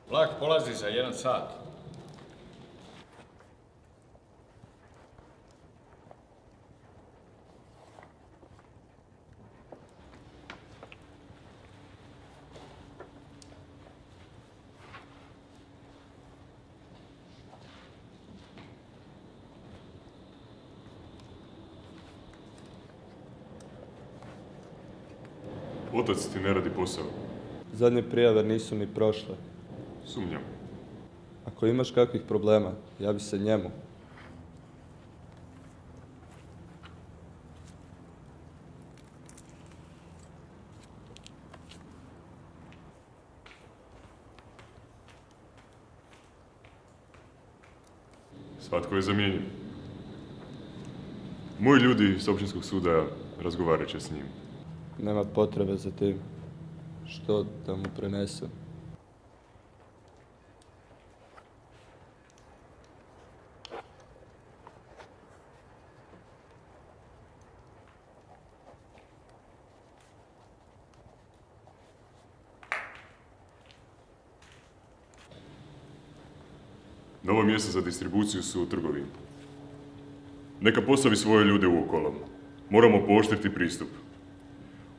Vlak polazi za 1 sat. Otac ti ne radi posao. Zadnje prijave nisu ni prošle. Sumnjam. Ako imaš kakvih problema, javi se njemu. Svatko je zamijenjen. Moji ljudi s općinskog suda razgovarat će s njim. Nema potrebe za tim. Što da mu prenesem? Novo mjesto za distribuciju su u trgovini. Neka postavi svoje ljude u okolom. Moramo pooštriti pristup.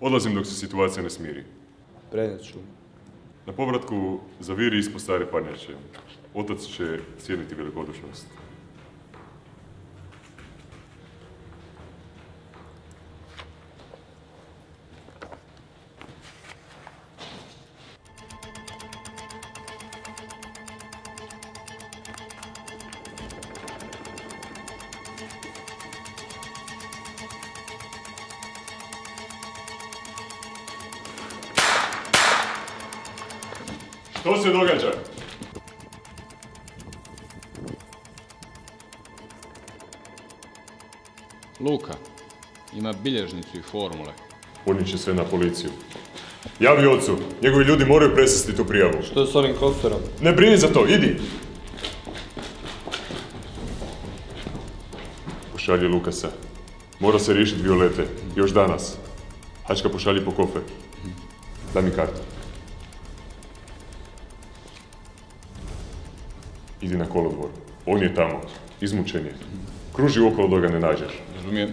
Odlazim dok se situacija ne smiri. Prenijet ću. Na povratku zaviri ispod stare parnjače. Otac će cijeniti velikodušnost. Što se događa? Luka ima bilježnicu i formule. Ponijet će sve na policiju. Javi ocu, njegovi ljudi moraju presesti tu prijavu. Što je s onim koferom? Ne brini za to, idi! Pošalji Lukasa. Mora se riješiti Violete, još danas. Hačka pošalji po kofer. Daj mi kartu. Idi na kolodvor. On je tamo. Izmučen je. Kruži okolo dok ga ne nađeš. Razumijem.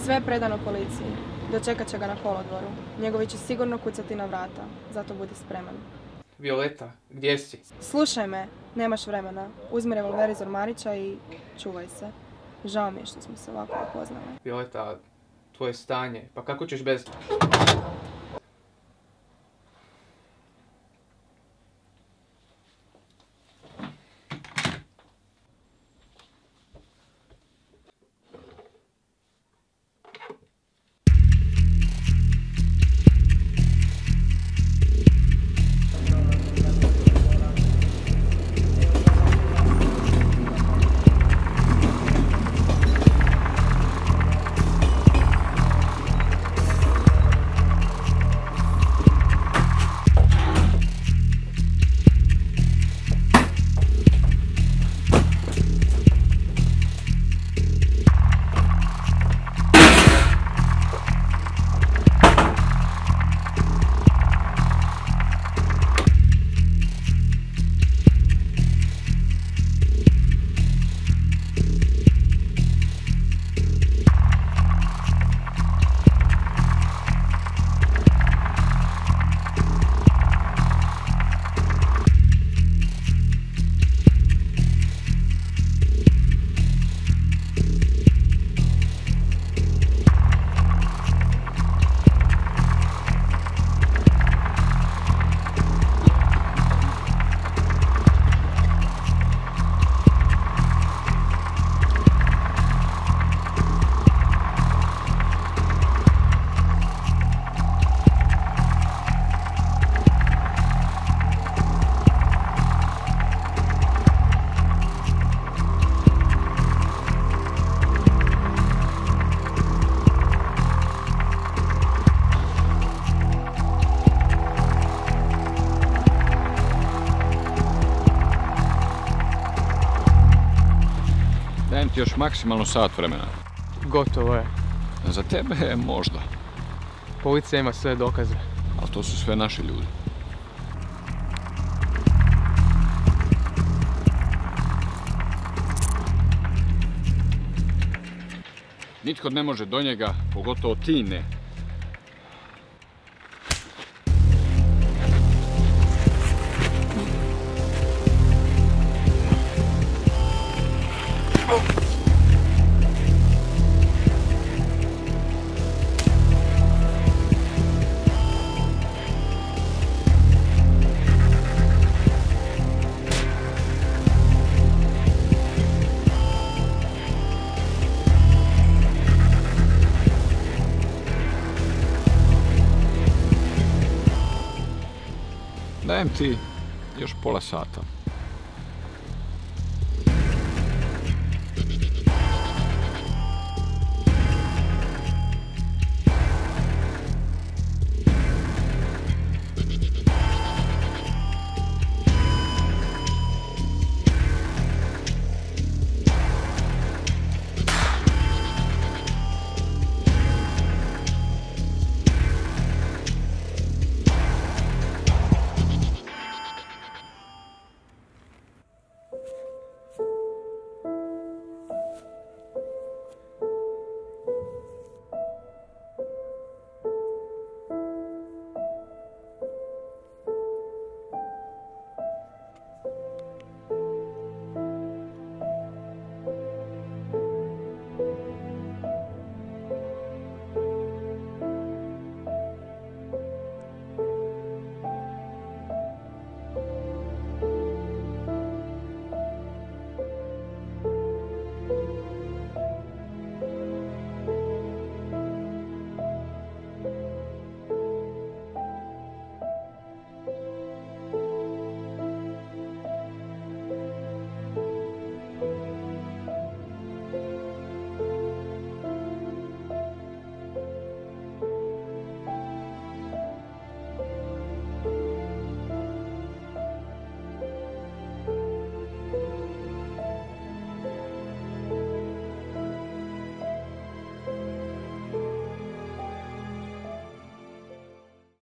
Sve je predano policiji. Dočekat će ga na kolodvoru. Njegovi će sigurno kucati na vrata. Zato budi spreman. Violeta, gdje si? Slušaj me, nemaš vremena. Uzmi revolver iz ormarića i čuvaj se. Žao mi je što smo se ovako upoznali. Violeta, tvoje stanje, pa kako ćeš bez... ti još maksimalno sat vremena. Gotovo je. Za tebe je možda, Policija ima sve dokaze. ali to su sve naši ljudi. Nitko ne može do njega, pogotovo ti ne. Dajem ti još pola sata.